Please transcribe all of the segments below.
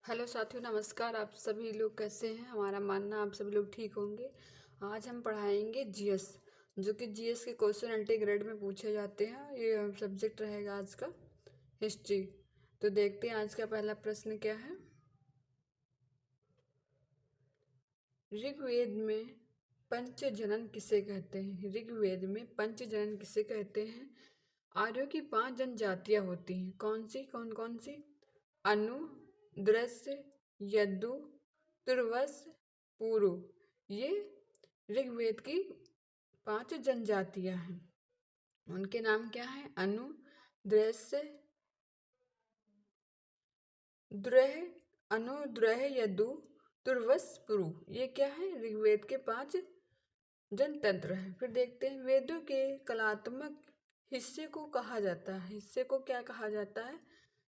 Hello साथियों, नमस्कार। आप सभी लोग कैसे हैं? हमारा मानना आप सभी लोग ठीक होंगे। आज हम पढ़ाएंगे जीएस, जो कि जीएस के क्वेश्चन एंटी ग्रेड में पूछे जाते हैं। ये सब्जेक्ट रहेगा आज का हिस्ट्री। तो देखते हैं आज का पहला प्रश्न क्या है। ऋग्वेद में पंचजनन किसे कहते हैं? ऋग्वेद में पंचजनन किसे कहते हैं? आर्यों की 5 जनजातियां होती हैं। कौन कौन सी? अनु, दृश्य, यदु, तुर्वस, पुरु। ये ऋग्वेद की 5 जनजातियां हैं। उनके नाम क्या है? अनु, दृश्य, द्रह, अनु, द्रह, यदु, तुर्वस, पुरु। ये क्या है? ऋग्वेद के 5 जनतंत्र है। फिर देखते हैं वेदों के कलात्मक हिस्से को कहा जाता है। हिस्से को क्या कहा जाता है?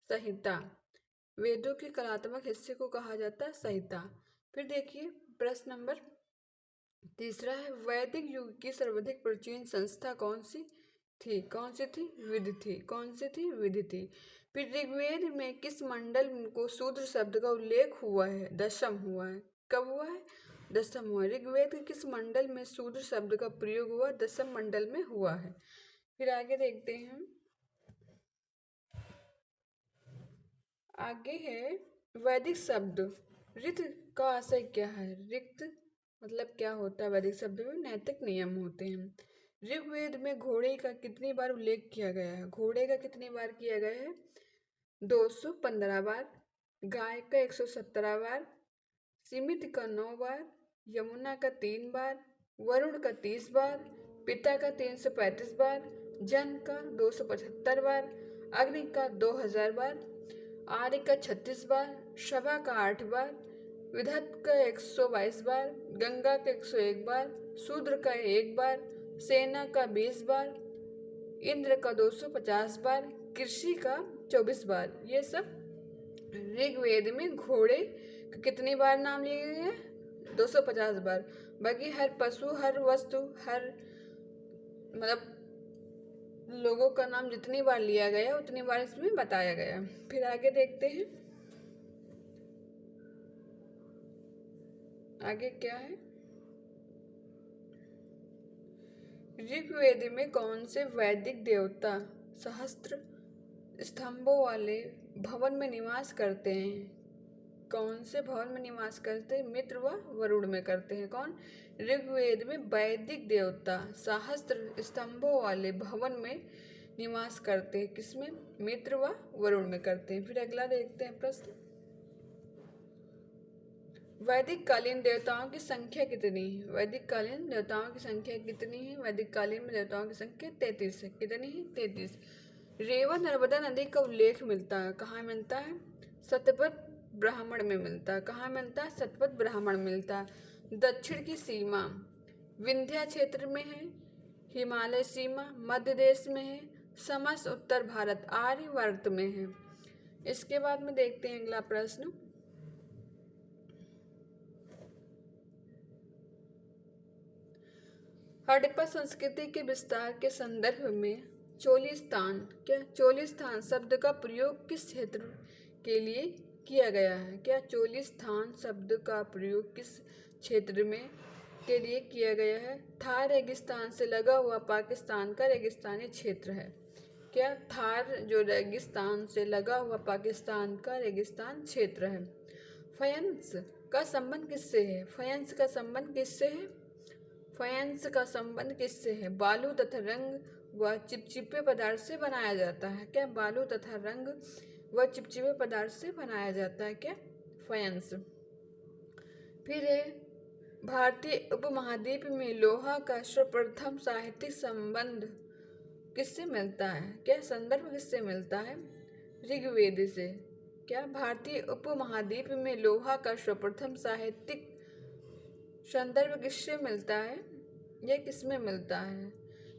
संहिता। वेदों के कलात्मक हिस्से को कहा जाता है संहिता। फिर देखिए प्रश्न नंबर तीसरा है, वैदिक युग की सर्वाधिक प्राचीन संस्था कौन सी थी? विधि थी। कौन सी थी? विधि थी। फिर ऋग्वेद में किस मंडल को शूद्र शब्द का उल्लेख हुआ है? दशम हुआ है। कब हुआ है? दशम हुआ है। ऋग्वेद के किस मंडल में शूद्र शब्द का प्रयोग हुआ? दशम मंडल में हुआ है। फिर आगे देखते हैं। आगे है वैदिक शब्द। ऋत का आशय क्या है? रिक्त मतलब क्या होता है? वैदिक शब्द में नैतिक नियम होते हैं। ऋग्वेद में घोड़े का कितनी बार उल्लेख किया गया है? घोड़े का कितनी बार किया गया है? 215 बार। गाय का 117 बार। सीमित का 9 बार। यमुना का 3 बार। वरुण का 30 बार। पिता का 335 बार। जन का 275 बार। अग्नि का 2000 बार। आर्य का 36 बार। शभा का 8 बार। विधत का 122 बार। गंगा का 101 बार। शूद्र का 1 बार। सेना का 20 बार। इंद्र का 250 बार। कृषि का 24 बार। ये सब ऋग्वेद में घोड़े का कितनी बार नाम लिए गए हैं? 250 बार। बाकी हर पशु, हर वस्तु, हर मतलब लोगों का नाम जितनी बार लिया गया उतनी बार इसमें बताया गया। फिर आगे देखते हैं। आगे क्या है? ऋग्वेद में कौन से वैदिक देवता सहस्त्र स्तंभों वाले भवन में निवास करते हैं? कौन से भवन में निवास करते हैं? मित्र व वरुण में करते हैं। कौन? ऋग्वेद में वैदिक देवता सहस्त्र स्तंभों वाले भवन में निवास करते हैं। किसमें? मित्र व वरुण में करते हैं। फिर अगला देखते हैं प्रश्न। वैदिक कालीन देवताओं की संख्या कितनी है? वैदिक कालीन देवताओं की संख्या कितनी है? वैदिक कालीन में देवताओं की संख्या 33 है। कितनी है? 33। रेवा नर्मदा नदी का उल्लेख मिलता है। कहाँ मिलता है? शतपथ ब्राह्मण में मिलता है। कहाँ मिलता है? शतपथ ब्राह्मण मिलता है। दक्षिण की सीमा विंध्या क्षेत्र में है। हिमालय सीमा मध्य देश में है। समस्त उत्तर भारत आर्यवर्त में है। इसके बाद में देखते हैं अगला प्रश्न। हड़प्पा संस्कृति के विस्तार के संदर्भ में चोलिस्तान शब्द का प्रयोग किस क्षेत्र के लिए किया गया है? क्या चोलिस्तान शब्द का प्रयोग किस क्षेत्र में के लिए किया गया है? थार रेगिस्तान से लगा हुआ पाकिस्तान का रेगिस्तानी क्षेत्र है। क्या थार जो रेगिस्तान से लगा हुआ पाकिस्तान का रेगिस्तान क्षेत्र है। फयंस का संबंध किससे है? फयंस का संबंध किससे है? फयंस का संबंध किससे है? बालू तथा रंग व चिपचिपे पदार्थ से बनाया जाता है। क्या? बालू तथा रंग व चिपचिपे पदार्थ से बनाया जाता है। क्या? फयंस। फिर है भारतीय उपमहाद्वीप में लोहा का सर्वप्रथम साहित्यिक संबंध किससे मिलता है? क्या संदर्भ किससे मिलता है? ऋग्वेद से। क्या? भारतीय उपमहाद्वीप में लोहा का सर्वप्रथम साहित्यिक संदर्भ किससे मिलता है? यह किसमें मिलता है?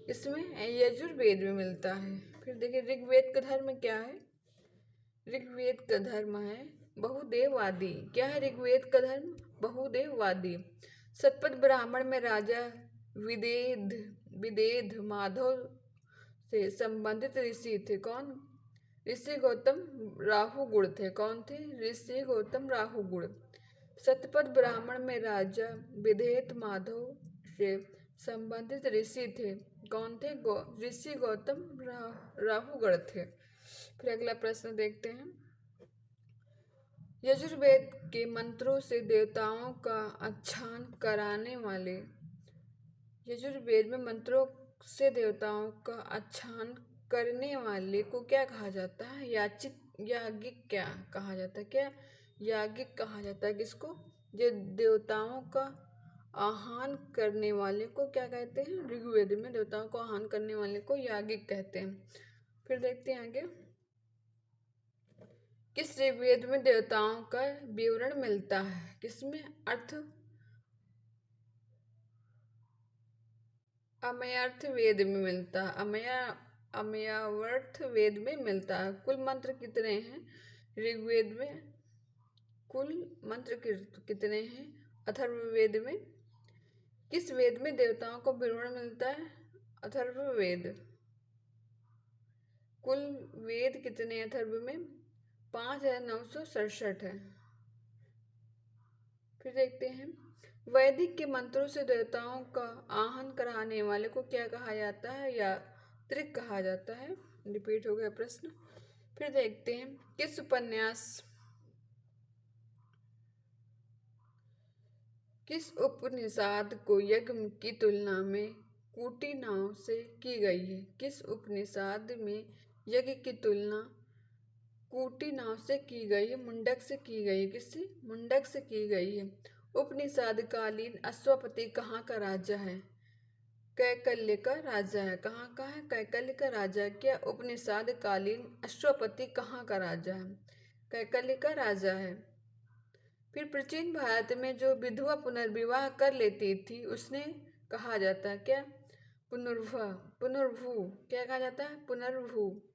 इसमें यजुर्वेद में मिलता है। फिर देखिए ऋग्वेद का धर्म क्या है? ऋग्वेद का धर्म है बहुदेववादी। क्या है ऋग्वेद का धर्म? बहुदेववादी। शतपथ ब्राह्मण में राजा विदेध विदेध माधव से संबंधित ऋषि थे। कौन? ऋषि गौतम राहुगुण थे। कौन थे? ऋषि गौतम राहुगुण। शतपथ ब्राह्मण में राजा विधेत माधव से संबंधित ऋषि थे। कौन थे? ऋषि गौतम राहुगण थे। फिर अगला प्रश्न देखते हैं। यजुर्वेद के मंत्रों से देवताओं का आच्छादन कराने वाले, यजुर्वेद में मंत्रों से देवताओं का आच्छादन करने वाले को क्या कहा जाता है? याज्ञिक क्या कहा जाता है? क्या याज्ञिक कहा जाता है? किसको? जो देवताओं का आह्वान करने वाले को क्या कहते हैं? ऋग्वेद में देवताओं को आह्वान करने वाले को याज्ञिक कहते हैं। फिर देखते हैं आगे। किस ऋग्वेद में देवताओं का विवरण मिलता है? किसमें? अमयार्थ वेद में मिलता है। अमयावर्थ वेद में मिलता है। कुल मंत्र कितने हैं ऋग्वेद में? कुल मंत्र कितने हैं अथर्ववेद में? किस वेद में देवताओं को विवरण मिलता है? अथर्ववेद। कुल वेद कितने हैं अथर्व में? 5967 है। फिर देखते हैं। वैदिक के मंत्रों से देवताओं का आह्वान कराने वाले को क्या कहा जाता है? या त्रिक कहा जाता है। रिपीट हो गया प्रश्न। फिर देखते हैं। किस उपनिषद को यज्ञ की तुलना में कुटी नाव से की गई है? किस उपनिषद में यज्ञ की तुलना कुटी नाव से की गई है? मुंडक से की गई है। किससे? मुंडक से की गई है। उपनिषद कालीन अश्वपति कहाँ का राजा है? कैकल्य का राजा है। कहाँ का है? कैकल्य का राजा है। क्या उपनिषद कालीन अश्वपति कहाँ का राजा है? कैकल्य का राजा है। फिर प्राचीन भारत में जो विधवा पुनर्विवाह कर लेती थी उसने कहा जाता है क्या? पुनर्भू। क्या कहा जाता है? पुनर्भू।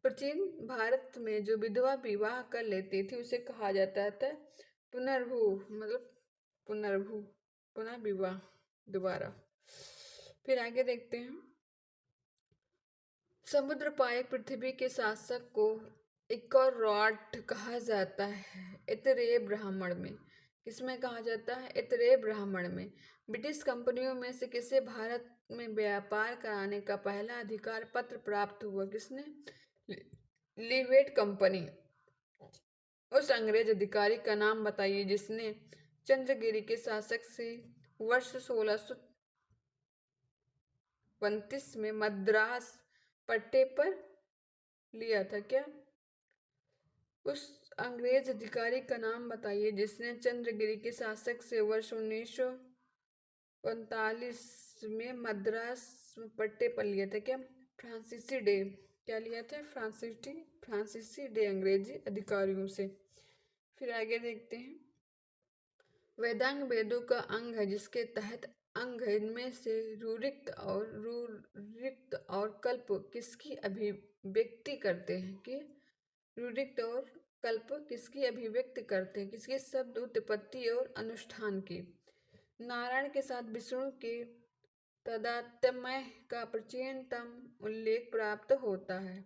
प्राचीन भारत में जो विधवा विवाह कर लेती थी उसे कहा जाता था पुनर्भू, मतलब पुनर्भू, पुनः विवाह दोबारा। फिर आगे देखते हैं। समुद्र पायक पृथ्वी के शासक को इकोरॉट कहा जाता है इतरेय ब्राह्मण में। किसमें कहा जाता है? इतरेय ब्राह्मण में। ब्रिटिश कंपनियों में से किसे भारत में व्यापार कराने का पहला अधिकार पत्र प्राप्त हुआ? किसने? Livet company. उस अंग्रेज अधिकारी का नाम बताइए जिसने चंद्रगिरी के शासक से वर्ष 1629 में मद्रास पट्टे पर लिया था। क्या? उस अंग्रेज अधिकारी का नाम बताइए जिसने चंद्रगिरी के शासक से वर्ष 1945 में मद्रास पट्टे पर लिया था। क्या? फ्रांसीसी डे। क्या लिया था? फ्रांसीसी डे अंग्रेजी अधिकारियों से। फिर आगे देखते हैं। वेदांग वेदों का अंग है जिसके तहत अंग है। इनमें से रुरिक्त और कल्प किसकी अभिव्यक्ति करते हैं? कि रुरिक्त और कल्प किसकी अभिव्यक्ति करते हैं? किसकी? शब्द उत्पत्ति और अनुष्ठान की। नारायण के साथ विष्णु के तदात्म्य का प्राचीनतम उल्लेख प्राप्त होता है।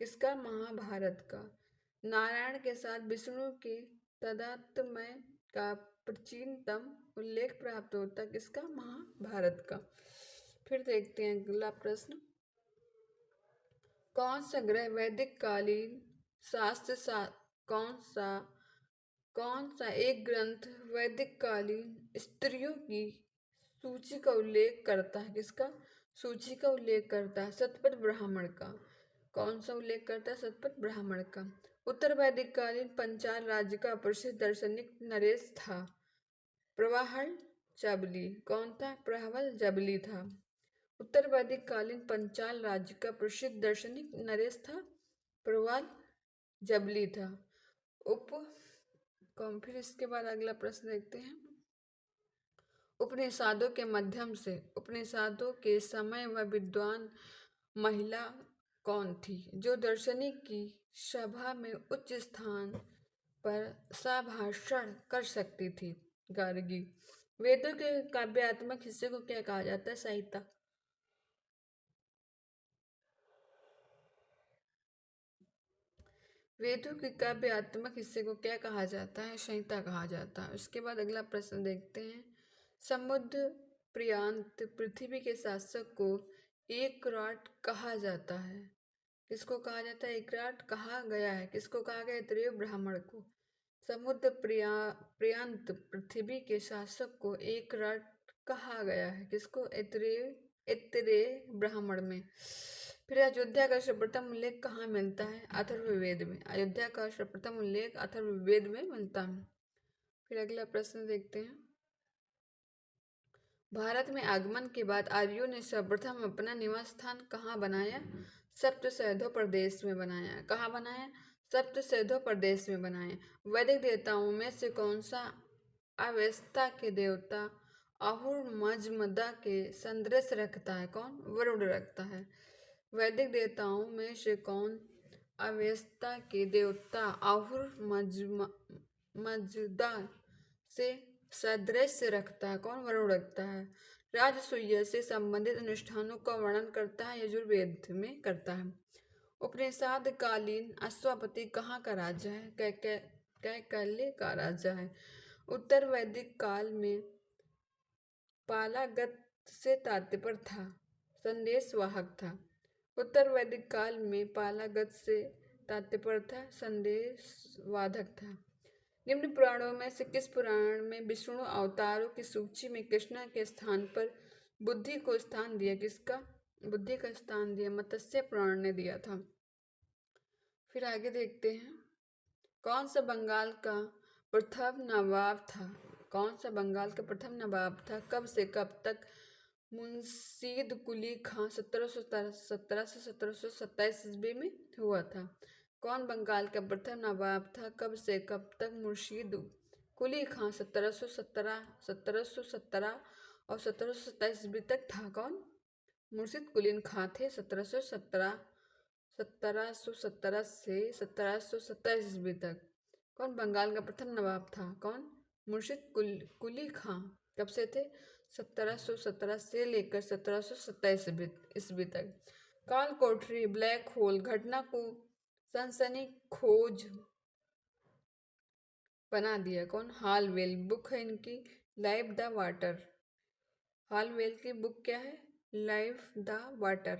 किसका? महाभारत का। नारायण के साथ विष्णु के तदात्म्य का प्राचीनतम उल्लेख प्राप्त होता है। किसका? महाभारत का। फिर देखते हैं अगला प्रश्न। कौन सा ग्रह वैदिक कालीन शास्त्र कौन सा एक ग्रंथ वैदिक कालीन स्त्रियों की सूची का उल्लेख करता है? किसका? सूची का उल्लेख करता है। शतपथ ब्राह्मण का। कौन सा उल्लेख करता है? शतपथ ब्राह्मण का। उत्तर वैदिक कालीन पंचाल राज्य का प्रसिद्ध दार्शनिक नरेश था। प्रवाहल जबली। कौन था? प्रवाहल जबली था। उत्तर वैदिक कालीन पंचाल राज्य का प्रसिद्ध दार्शनिक नरेश था। प्रवाल जबली था। फिर इसके बाद अगला प्रश्न देखते हैं। उपनिषदों के माध्यम से उपनिषदों के समय वह विद्वान महिला कौन थी जो दार्शनिक की सभा में उच्च स्थान पर संभाषण कर सकती थी? गार्गी। वेदों के काव्यात्मक हिस्से को क्या कहा जाता है? संहिता। वेदों के काव्यात्मक हिस्से को क्या कहा जाता है? संहिता कहा जाता है। उसके बाद अगला प्रश्न देखते हैं। समुद्र पर्यंत पृथ्वी के शासक को एकराट कहा जाता है। किसको कहा जाता है? एकराट कहा गया है। किसको कहा गया? त्रिय ब्राह्मण को। समुद्र पर्यंत पृथ्वी के शासक को एकराट कहा गया है। किसको? ऐत्रेय ब्राह्मण में। फिर अयोध्या का सर्वप्रथम उल्लेख कहाँ मिलता है? अथर्ववेद में। अयोध्या का सर्वप्रथम उल्लेख अथर्ववेद में मिलता है। फिर अगला प्रश्न देखते हैं। भारत में आगमन के बाद आर्यों ने सर्वप्रथम अपना निवास स्थान कहाँ बनाया? सप्तसैधो प्रदेश में बनाया। कहाँ बनाया? सप्तसैधो प्रदेश में बनाया। वैदिक देवताओं में से कौन सा अवेस्ता के देवता अहुर मजमदा के संदृश्य रखता है? कौन? वरुण रखता है। वैदिक देवताओं में से कौन अवेस्ता के देवता अहुर मजदा से सादृश्य रखता है? कौन? वरुण रखता है। राजसूय से संबंधित अनुष्ठानों का वर्णन करता है? यजुर्वेद में करता है। उपनिषद कालीन अश्वपति कहाँ का राजा है? कैकल्य का राजा है। उत्तर वैदिक काल में पालागत से तात्पर्य था, संदेशवाहक था। उत्तर वैदिक काल में पालागत से तात्पर्य था, संदेशवाहक था। निम्न पुराणों में से किस पुराण में विष्णु अवतारों की सूची में कृष्ण के स्थान पर बुद्धि को स्थान दिया? किसका? बुद्धि का स्थान दिया, मत्स्य पुराण ने दिया था। फिर आगे देखते हैं। कौन सा बंगाल का प्रथम नवाब था? कौन सा बंगाल का प्रथम नवाब था? कब से कब तक? मुंशीद कुली खां 1717 से 1727 ईस्वी में हुआ था। कौन बंगाल का प्रथम नवाब था? कब से कब तक? मुर्शीद कुली खां 1717 और 1727 ईस्वी तक था। कौन? मुर्शीद कुली खां थे 1717 से 1727 ईस्वी तक। कौन बंगाल का प्रथम नवाब था? कौन? मुर्शीद कुली खां। कब से थे? 1717 से लेकर 1727 ईस्वी तक। काल कोठरी ब्लैक होल घटना को सनसनीखेज बना दिया। कौन? हालवेल। बुक है इनकी लाइव द वाटर। हालवेल की बुक क्या है? Live the water.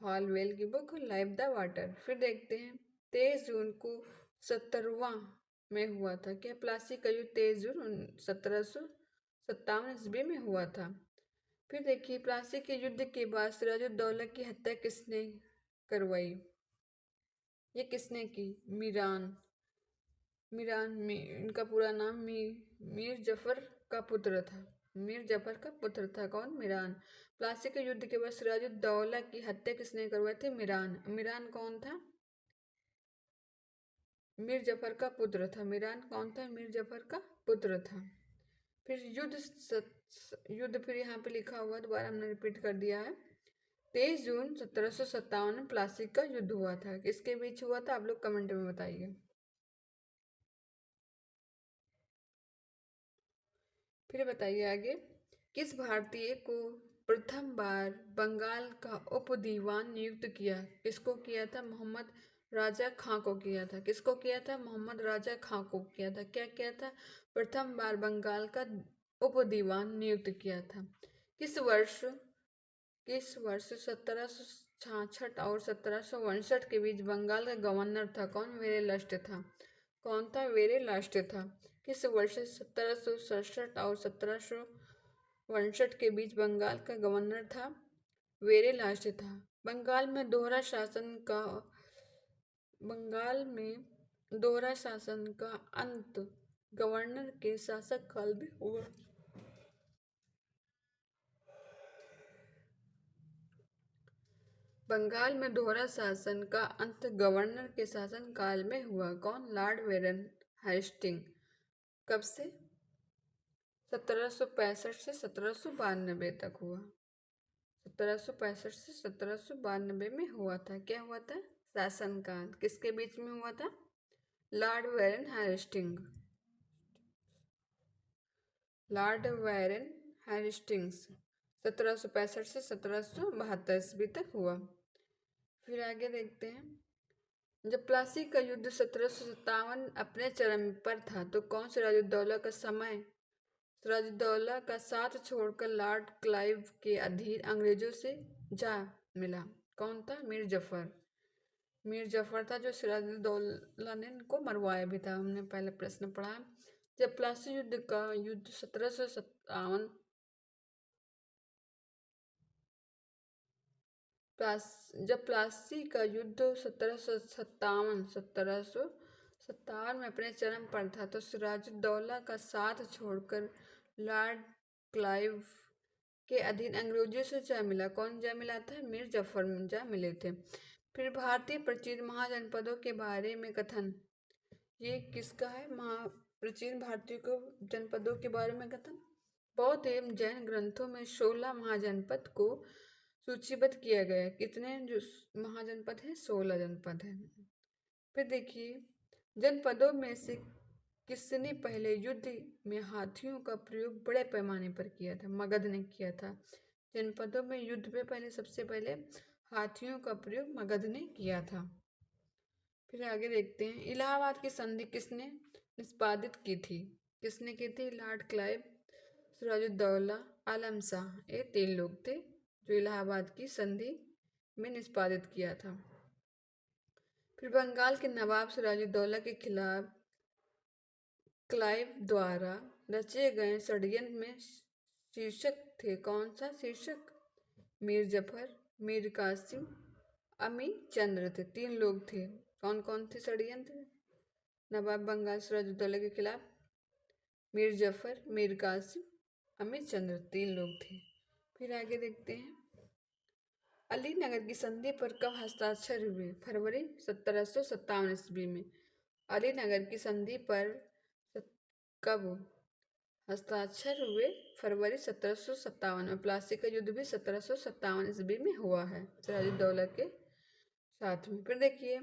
हालवेल की बुक लाइव द वाटर। फिर देखते हैं। 23 जून को 70वां में हुआ था। क्या? प्लासी का युद्ध 23 जून 1757 ईस्वी में हुआ था। फिर देखिए, प्लासी के युद्ध के बाद सिराजुद्दौला की हत्या किसने करवाई? ये किसने की? मीरान। इनका पूरा नाम मीर जफर का पुत्र था। मीर जफर का पुत्र था। कौन? मीरान। प्लासी के युद्ध के बाद सिराजुद्दौला की हत्या किसने करवाई थी? मीरान। मीरान कौन था? मीर जफर का पुत्र था। मीरान कौन था? मीर जफर का पुत्र था। फिर युद्ध फिर यहाँ पे लिखा हुआ, दोबारा हमने रिपीट कर दिया है। 23 जून 1757 में प्लासी का युद्ध हुआ था। किसके बीच हुआ था? आप लोग कमेंट में बताइए। फिर बताइए आगे। किस भारतीय को प्रथम बार बंगाल का उप दीवान नियुक्त किया? किसको किया था? मोहम्मद राजा खां को किया था। किसको किया था? मोहम्मद राजा खां को किया था। क्या किया था? प्रथम बार बंगाल का उप दीवान नियुक्त किया था। किस वर्ष 1766 और 1762 के बीच बंगाल का गवर्नर था? कौन? वेरेलस्ट था। कौन था? वेरेलस्ट था। किस वर्ष 1767 और 1762 के बीच बंगाल का गवर्नर था? वेरेलस्ट था। बंगाल में दोहरा शासन का अंत गवर्नर के शासक काल में हुआ। बंगाल में दोहरा शासन का अंत गवर्नर के शासन काल में हुआ। कौन? Lord Warren Hasting. कब से? 1765 से 1792 तक हुआ। 1765 से 1792 में हुआ था। क्या हुआ था? शासनकाल। किसके बीच में हुआ था? Lord Warren Hasting. Lord Warren Hastings 1765 से 1772 ईस्वी तक हुआ। फिर आगे देखते हैं। जब प्लासी का युद्ध 1757 अपने चरम पर था तो कौन सिराजुद्दौला का समय सिराजुद्दौला का साथ छोड़कर लॉर्ड क्लाइव के अधीन अंग्रेजों से जा मिला? कौन था? मीर जफर। मीर जफर था जो सिराजुद्दौला ने इनको मरवाया भी था। हमने पहले प्रश्न पढ़ा। जब प्लासी युद्ध 1757 जब प्लासी का युद्ध 1757 में अपने चरम पर था तो सिराजुद्दौला का साथ छोड़कर लॉर्ड क्लाइव के अधीन अंग्रेजों से जा मिला। कौन जा मिला था? मीर जफर जा मिले थे। फिर भारतीय प्राचीन महाजनपदों के बारे में कथन, ये किसका है? प्राचीन भारतीय को जनपदों के बारे में कथन। बौद्ध एवं जैन ग्रंथों में 16 महाजनपद को सूचीबद्ध किया गया है। कितने जो महाजनपद हैं? 16 जनपद हैं। फिर देखिए, जनपदों में से किसने पहले युद्ध में हाथियों का प्रयोग बड़े पैमाने पर किया था? मगध ने किया था। जनपदों में युद्ध में सबसे पहले हाथियों का प्रयोग मगध ने किया था। फिर आगे देखते हैं, इलाहाबाद की संधि किसने निष्पादित की थी? किसने की थी? लॉर्ड क्लाइव, सिराजुद्दौला, आलम शाह, ये 3 लोग थे जो इलाहाबाद की संधि में निष्पादित किया था। फिर बंगाल के नवाब सिराजुद्दौला के खिलाफ क्लाइव द्वारा रचे गए षड्यंत्र में शीर्षक थे। कौन सा शीर्षक? मीर जफर, मीर कासिम, अमी चंद्र थे। 3 लोग थे। कौन कौन थे षड्यंत्र? नवाब बंगाल सिराजुद्दौला के खिलाफ मीर जफर, मीर कासिम, अमी चंद्र, 3 लोग थे। फिर आगे देखते हैं, अलीनगर की संधि पर कब हस्ताक्षर हुए? फरवरी 1757 ईस्वी में। अलीनगर की संधि पर कब हस्ताक्षर हुए? फरवरी 1757 में। प्लासी का युद्ध भी 1757 ईस्वी में हुआ है सिराजुद्दौला के साथ में। फिर देखिए,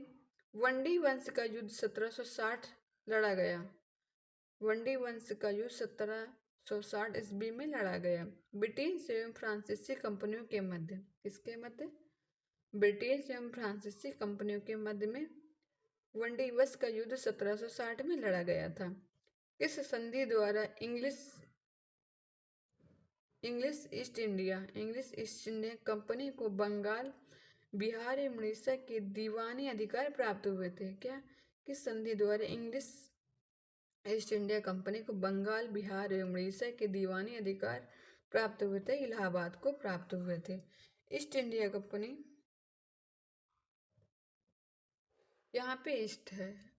वंडी वंश का युद्ध 1760 लड़ा गया। वंडी वंश का युद्ध 1760 ईस्वी में लड़ा गया। ब्रिटिश एवं फ्रांसीसी कंपनियों के मध्य, किसके मध्य? ब्रिटिश एवं फ्रांसीसी कंपनियों के मध्य में वंडी वंश का युद्ध 1760 में लड़ा गया था। इस संधि द्वारा इंग्लिश ईस्ट इंडिया कंपनी को बंगाल, बिहार एवं उड़ीसा के दीवानी अधिकार प्राप्त हुए थे। क्या? किस संधि द्वारा इंग्लिश ईस्ट इंडिया कंपनी को बंगाल, बिहार एवं उड़ीसा के दीवानी अधिकार प्राप्त हुए थे? इलाहाबाद को प्राप्त हुए थे। ईस्ट इंडिया कंपनी, यहाँ पे ईस्ट है।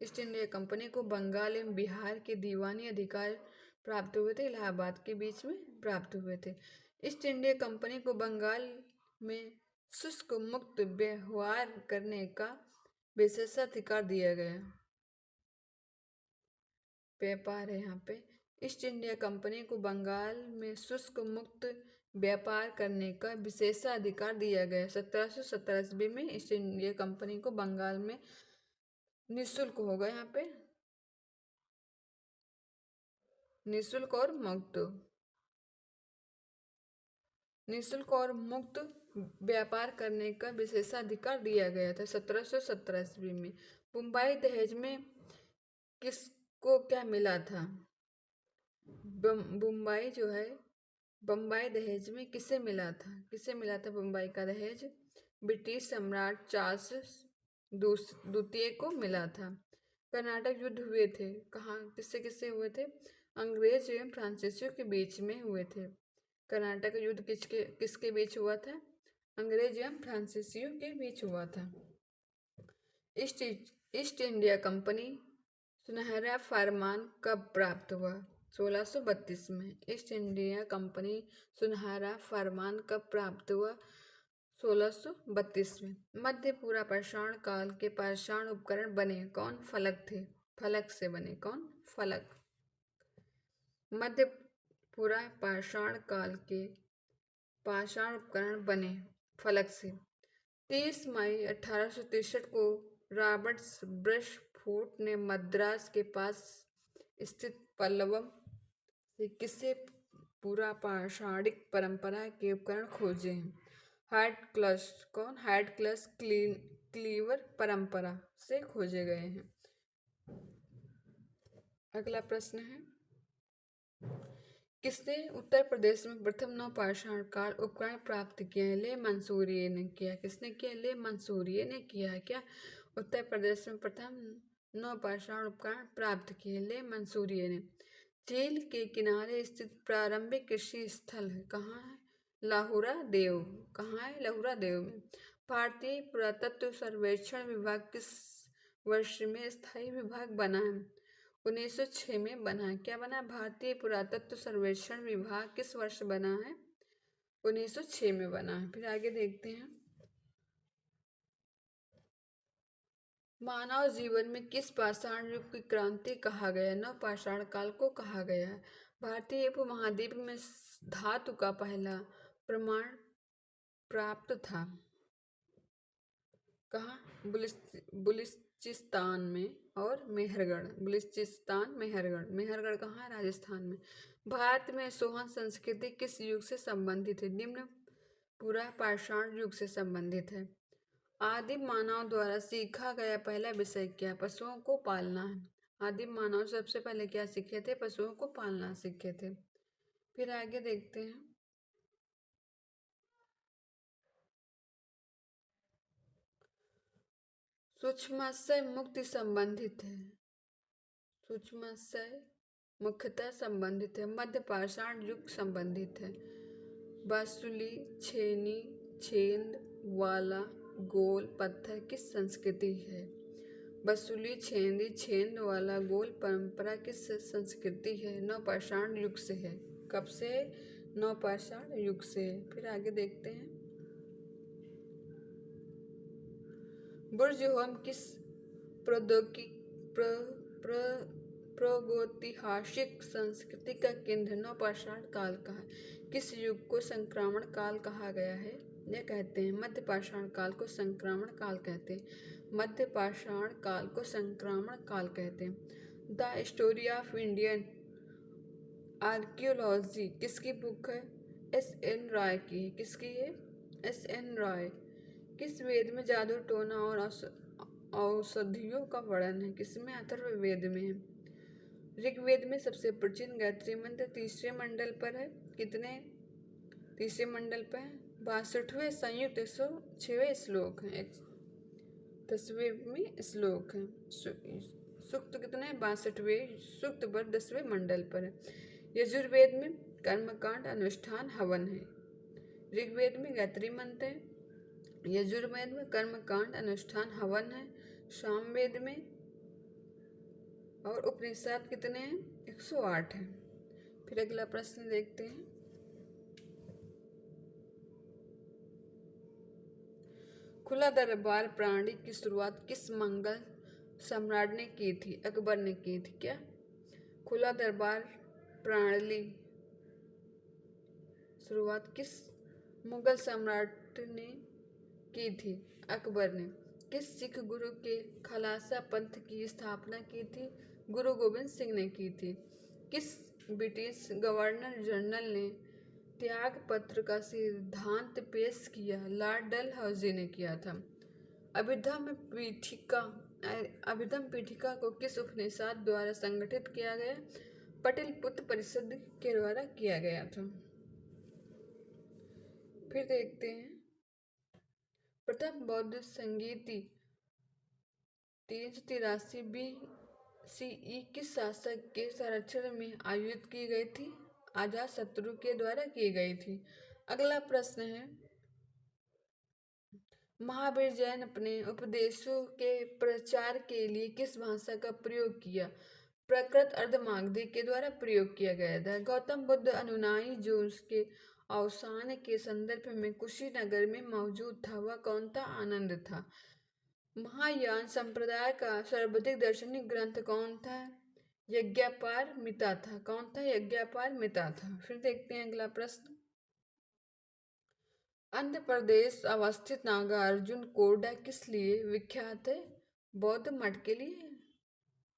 ईस्ट इंडिया कंपनी को बंगाल एवं बिहार के दीवानी अधिकार प्राप्त हुए थे, इलाहाबाद के बीच में प्राप्त हुए थे। ईस्ट इंडिया कंपनी को बंगाल में शुष्क मुक्त व्यवहार करने का विशेषाधिकार दिया गया। व्यापार है यहाँ पे। ईस्ट इंडिया कंपनी को बंगाल में शुष्क मुक्त व्यापार करने का विशेषाधिकार दिया गया। 1717 ईस्वी में ईस्ट इंडिया कंपनी को बंगाल में निःशुल्क होगा, यहाँ पे निःशुल्क और मुक्त व्यापार करने का विशेषाधिकार दिया गया था 1717 ईस्वी में। मुंबई दहेज में किसको क्या मिला था? बम्बई दहेज में किसे मिला था? बम्बई का दहेज? ब्रिटिश सम्राट चार्ल्स द्वितीय को मिला था। कर्नाटक युद्ध हुए थे कहाँ, किससे किससे हुए थे? अंग्रेज एवं फ्रांसीसियों के बीच में हुए थे। कर्नाटक युद्ध किसके बीच हुआ था? अंग्रेज एवं फ्रांसीसियों के बीच हुआ था। ईस्ट इंडिया कंपनी सुनहरा फरमान कब प्राप्त हुआ? 1632 में। ईस्ट इंडिया कंपनी सुनहरा फरमान कब प्राप्त हुआ? 1632 में। मध्यपूरा पाषाण काल के पाषाण उपकरण बने कौन? फलक थे। फलक से बने। कौन? फलक। मध्यपूरा पाषाण काल के पाषाण उपकरण बने फलक से। 30 मई 1863 को रॉबर्ट्स ब्रशफोर्ट ने मद्रास के पास स्थित पल्लवम से किसे पूरा पाषाणिक परंपरा के उपकरण खोजे हैं? हार्ड क्लश। कौन? हार्ड क्लश क्लीवर परंपरा से खोजे गए हैं। अगला प्रश्न है, किसने उत्तर प्रदेश में प्रथम नवपाषाण काल उपकरण प्राप्त किए हैं? ले मंसूरिये ने किया। किसने किया? ले मंसूरिये ने किया है। क्या उत्तर प्रदेश में प्रथम नवपाषाण उपकरण प्राप्त किए? ले मंसूरिये ने। झील के किनारे स्थित प्रारंभिक कृषि स्थल कहाँ है? लाहुरा देव। कहाँ है? लाहुरा देव में। भारतीय पुरातत्व सर्वेक्षण विभाग किस वर्ष में स्थायी विभाग बना है? 1906 में बना है। क्या बना? भारतीय पुरातत्व सर्वेक्षण विभाग किस वर्ष बना है? 1906 में बना है। फिर आगे देखते हैं, मानव जीवन में किस पाषाण युग की क्रांति कहा गया? नवपाषाण काल को कहा गया है। भारतीय उपमहाद्वीप में धातु का पहला प्रमाण प्राप्त था। कहाँ? बलूचिस्तान में और मेहरगढ़। बलूचिस्तान, मेहरगढ़। मेहरगढ़ कहाँ है? राजस्थान में। भारत में सोहन संस्कृति किस युग से संबंधित है? निम्न पूरा पाषाण युग से संबंधित है। आदिम मानव द्वारा सीखा गया पहला विषय क्या? पशुओं को पालना है। आदिम मानव सबसे पहले क्या सीखे थे? पशुओं को पालना सीखे थे। फिर आगे देखते हैं, सूक्ष्माशय मुक्ति संबंधित है। सूक्ष्माशय मुख्यतः संबंधित है। मध्य पाषाण युग संबंधित है। बासुली, छेनी, छेद वाला गोल पत्थर किस संस्कृति है? बसुली, छेदी, छेद वाला गोल परंपरा किस संस्कृति है? नवपाषाण युग से है। कब से? नवपाषाण युग से। फिर आगे देखते हैं, बुर्ज होम किस प्रागैतिहासिक संस्कृति का केंद्र नवपाषाण काल का है? किस युग को संक्रमण काल कहा गया है? यह कहते हैं मध्य पाषाण काल को संक्रमण काल कहते हैं। मध्य पाषाण काल को संक्रमण काल कहते हैं। The story of Indian archaeology किसकी बुक है? S.N. राय की है। किसकी है? S.N. राय। किस वेद में जादू टोना और औषधियों का वर्णन है? किसमें? अथर्ववेद में है। ऋग्वेद में सबसे प्राचीन गायत्री मंत्र तीसरे मंडल पर है। कितने? तीसरे मंडल पर है। 62वें संयुक्त 106वें श्लोक है। 10वें श्लोक है। सूक्त कितने? 62वें सूक्त पर 10वें मंडल पर है। यजुर्वेद में कर्मकांड, अनुष्ठान, हवन है। ऋग्वेद में गायत्री मंत्र है। यजुर्वेद में कर्मकांड, अनुष्ठान, हवन है। सामवेद में और उपनिषद कितने हैं? 108 है। फिर अगला प्रश्न देखते हैं, खुला दरबार प्रणाली की शुरुआत किस मंगल सम्राट ने की थी? अकबर ने की थी। क्या? खुला दरबार प्रणाली शुरुआत किस मुगल सम्राट ने की थी? अकबर ने। किस सिख गुरु के खालसा पंथ की स्थापना की थी? गुरु गोविंद सिंह ने की थी। किस ब्रिटिश गवर्नर जनरल ने त्याग पत्र का सिद्धांत पेश किया? लॉर्ड डलहौजी ने किया था। अभिधम पीठिका को किस उपनिषद द्वारा संगठित किया गया? पाटलिपुत्र परिषद के द्वारा किया गया था। फिर देखते हैं, प्रथम बौद्ध संगीति 383 BCE किस शासक के संरक्षण में आयोजित की गई थी? अजातशत्रु के द्वारा की गई थी। अगला प्रश्न है, महावीर जैन अपने उपदेशों के प्रचार के लिए किस भाषा का प्रयोग किया? प्राकृत अर्धमागधी के द्वारा प्रयोग किया गया था। गौतम बुद्ध अनुयायी जो उसके अवसान के संदर्भ में कुशीनगर में मौजूद था वह कौन था? आनंद था। महायान संप्रदाय का सर्वाधिक दार्शनिक ग्रंथ कौन था? यज्ञपारमिता था। कौन था? यज्ञपारमिता था। फिर देखते हैं अगला प्रश्न, आंध्र प्रदेश अवस्थित नागार्जुन कोंडा किस लिए विख्यात है? बौद्ध मठ के लिए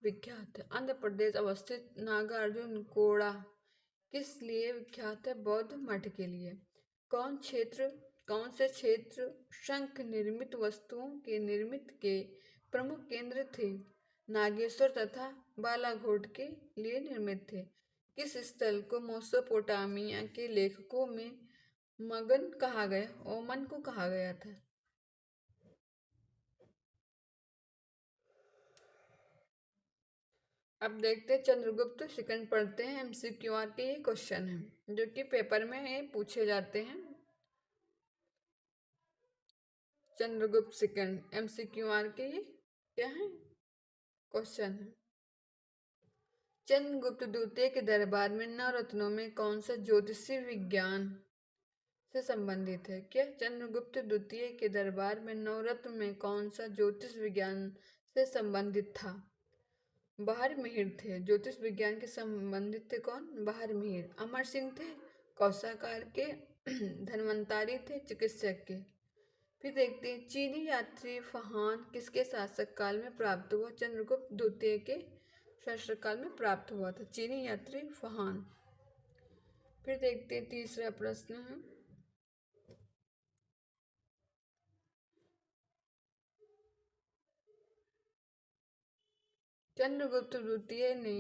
विख्यात है। आंध्र प्रदेश अवस्थित नागार्जुन कोंडा किस लिए विख्यात है? बौद्ध मठ के लिए। कौन क्षेत्र कौन से क्षेत्र शंख निर्मित वस्तुओं के निर्मित के प्रमुख केंद्र थे? नागेश्वर तथा बालाघोट के लिए निर्मित थे। किस स्थल को मेसोपोटामिया के लेखकों में मगन कहा गया, ओमन को कहा गया था? अब देखते हैं चंद्रगुप्त सेकंड पढ़ते हैं। MCQR के ये क्वेश्चन हैं जो कि पेपर में ये पूछे जाते हैं। चंद्रगुप्त सेकंड MCQR के ये क्या है क्वेश्चन है। चंद्रगुप्त द्वितीय के दरबार में नवरत्नों में कौन सा ज्योतिषीय विज्ञान से संबंधित है? क्या चंद्रगुप्त द्वितीय के दरबार में नवरत्न में कौन सा ज्योतिष विज्ञान से संबंधित था? बाहर मिहिर थे। ज्योतिष विज्ञान के संबंधित थे कौन? बाहर मिहिर। अमर सिंह थे कौशाकार के। धन्वंतारी थे चिकित्सक के। फिर देखते हैं चीनी यात्री फहान किसके शासक काल में प्राप्त हुआ? चंद्रगुप्त द्वितीय के शासक काल में प्राप्त हुआ था चीनी यात्री फहान। फिर देखते हैं तीसरा प्रश्न है, चंद्रगुप्त द्वितीय ने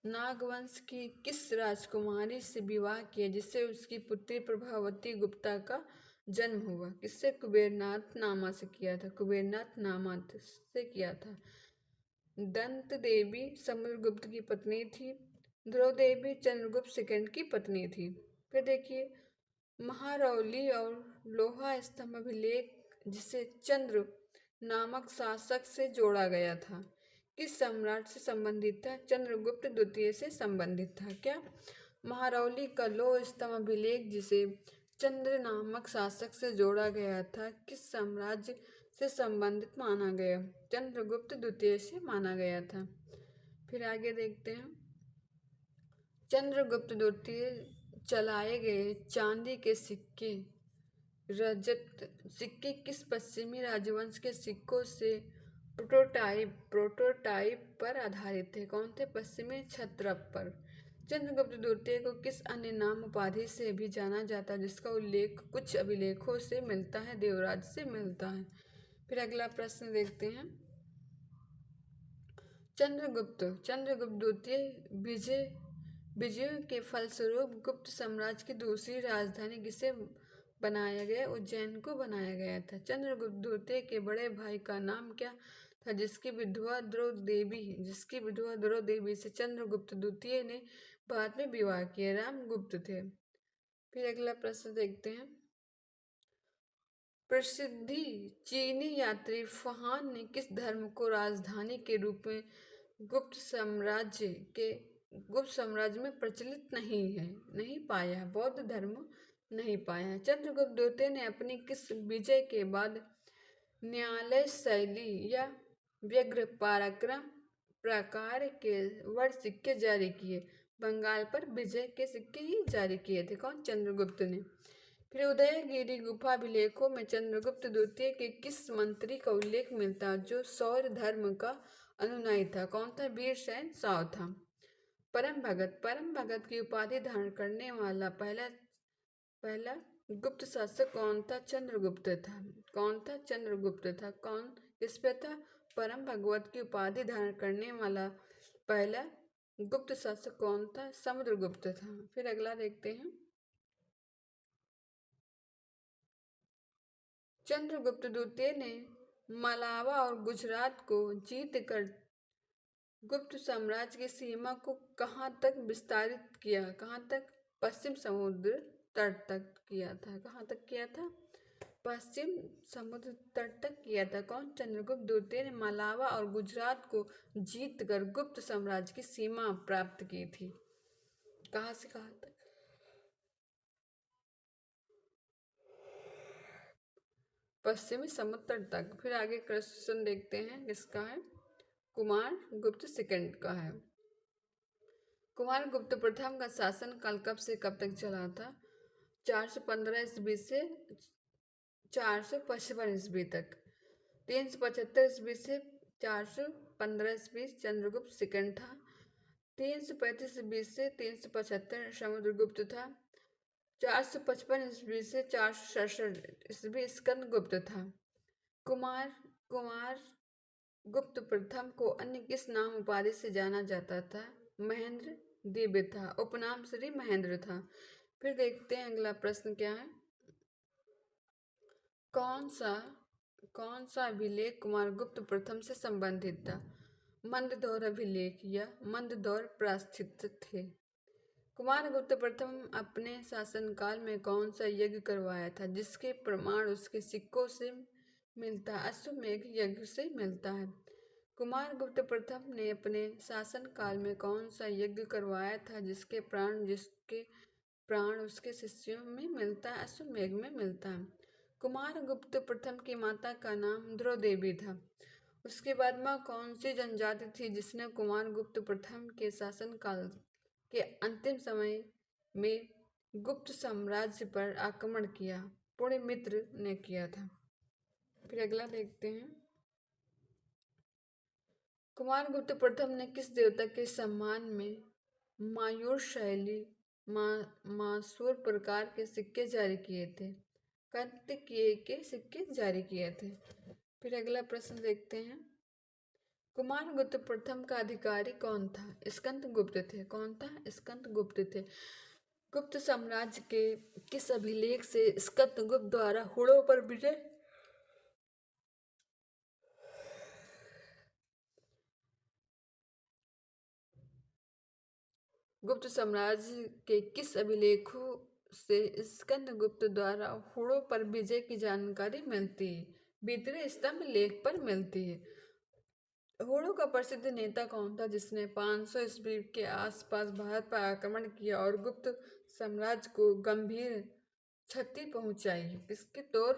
नागवंश की किस राजकुमारी से विवाह किया जिससे उसकी पुत्री प्रभावती गुप्ता का जन्म हुआ? किससे? कुबेरनाथ नामा से किया था। कुबेरनाथ नामा से किया था। दंत देवी समुद्रगुप्त की पत्नी थी। ध्रुव देवी चंद्रगुप्त सेकंड की पत्नी थी। फिर देखिए महारौली और लोहा स्तंभ अभिलेख जिसे चंद्र नामक शासक से जोड़ा गया था किस सम्राट से संबंधित था? चंद्रगुप्त द्वितीय से संबंधित था। क्या? महारौली का लौह स्तंभ अभिलेख जिसे चंद्र नामक शासक से जोड़ा गया था किस साम्राज्य से संबंधित माना गया? चंद्रगुप्त द्वितीय से माना गया था। फिर आगे देखते हैं चंद्रगुप्त द्वितीय चलाए गए चांदी के सिक्के रजत सिक्के किस पश्चिमी राजवंश के सिक्कों से प्रोटोटाइप पर आधारित थे? कौन थे? पश्चिमी क्षत्रप पर। चंद्रगुप्त द्वितीय को किस अन्य नाम उपाधि से भी जाना जाता है जिसका उल्लेख कुछ अभिलेखों से मिलता है? देवराज से मिलता है। फिर अगला प्रश्न देखते हैं चंद्रगुप्त द्वितीय विजयों के फलस्वरूप गुप्त साम्राज्य की दूसरी राजधानी किसे बनाया गया? उज्जैन को बनाया गया था। चंद्रगुप्त द्वितीय के बड़े भाई का नाम क्या था जिसकी विधवा ध्रुव देवी से चंद्रगुप्त द्वितीय ने बाद में विवाह किया? रामगुप्त थे। फिर अगला प्रश्न देखते हैं प्रसिद्धि चीनी यात्री फहान ने किस धर्म को राजधानी के रूप में गुप्त साम्राज्य में प्रचलित नहीं पाया? बौद्ध धर्म नहीं पाया। चंद्रगुप्त द्वितीय ने अपनी किस विजय के बाद न्यायालय शैली या व्यग्र पराक्रम प्रकार के वर्ड सिक्के जारी किए? बंगाल पर विजय के सिक्के ही जारी किए थे। कौन? चंद्रगुप्त ने। फिर उदयगिरी गुफा अभिलेखों में चंद्रगुप्त द्वितीय के किस मंत्री का उल्लेख मिलता जो शौर्य धर्म का अनुयायी था? कौन था? वीरसेन साव था। परम भगत की उपाधि धारण करने वाला पहला गुप्त शासक कौन था? चंद्रगुप्त था। कौन था? चंद्रगुप्त था। कौन किस पे था? परम भगवत की उपाधि धारण करने वाला पहला गुप्त शासक कौन था? समुद्रगुप्त था। फिर अगला देखते हैं चंद्रगुप्त द्वितीय ने मलावा और गुजरात को जीतकर गुप्त साम्राज्य की सीमा को कहाँ तक विस्तारित किया? कहाँ तक? पश्चिम समुद्र तट तक किया था। कहाँ तक किया था? पश्चिम समुद्र तट तक किया था। कौन? चंद्रगुप्त द्वितीय ने मलावा और गुजरात को जीतकर गुप्त साम्राज्य की सीमा प्राप्त की थी। कहाँ से कहाँ तक? पश्चिमी समुद्र तट तक। फिर आगे क्वेश्चन देखते हैं किसका है? कुमार गुप्त सेकंड का है। कुमार गुप्त प्रथम का शासन काल कब से कब तक चला था? 415 ईस्वी से 455 ईस्वी तक। 375 ईस्वी से 415 ईस्वी चंद्रगुप्त सेकंड था। 335 ईस्वी से 375 समुद्रगुप्त था। 455 ईस्वी से 467 ईस्वी स्कंदगुप्त था। कुमार कुमार गुप्त प्रथम को अन्य किस नाम उपाधि से जाना जाता था? महेंद्र दिव्य था, उपनाम श्री महेंद्र था। फिर देखते हैं अगला प्रश्न क्या है। कौन सा अभिलेख कुमार गुप्त प्रथम से संबंधित था? मंददौर अभिलेख या मंददौर प्रायश्चित थे। कुमार गुप्त प्रथम अपने शासनकाल में कौन सा यज्ञ करवाया था जिसके प्रमाण उसके सिक्कों से मिलता है? अश्वमेध यज्ञ से मिलता है। कुमार गुप्त प्रथम ने अपने शासनकाल में कौन सा यज्ञ करवाया था जिसके प्राण उसके शिष्यों में मिलता है? अश्वमेध में मिलता है। कुमार गुप्त प्रथम की माता का नाम द्रौदेवी था। उसके बाद में कौन सी जनजाति थी जिसने कुमार गुप्त प्रथम के शासनकाल के अंतिम समय में गुप्त साम्राज्य पर आक्रमण किया? पुण्यमित्र ने किया था। फिर अगला देखते हैं। कुमार गुप्त प्रथम ने किस देवता के सम्मान में मायूर शैली मासूर प्रकार के सिक्के जारी किए थे? कार्तिकेय के सिक्के जारी किए थे। फिर अगला प्रश्न देखते हैं। कुमार गुप्त प्रथम का अधिकारी कौन था? स्कंदगुप्त थे। कौन था? स्कंदगुप्त थे। गुप्त साम्राज्य के किस अभिलेख से स्कंदगुप्त द्वारा हुड़ों पर विजय गुप्त साम्राज्य के किस अभिलेखों से स्कंदगुप्त द्वारा हुड़ों पर विजय की जानकारी मिलती है? भीतरे स्तंभ लेख पर मिलती है। हुड़ों का प्रसिद्ध नेता कौन था जिसने 500 ईस्वी के आसपास भारत पर आक्रमण किया और गुप्त साम्राज्य को गंभीर क्षति पहुंचाई? किसकी तोड़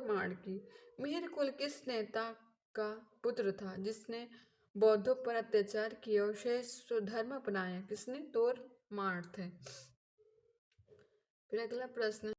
मार की। मिहिर कुल किस नेता का पुत्र था जिसने बौद्धों पर अत्याचार किया और शेष धर्म अपनाया? किसने? तोड़ मार थे। फिर अगला प्रश्न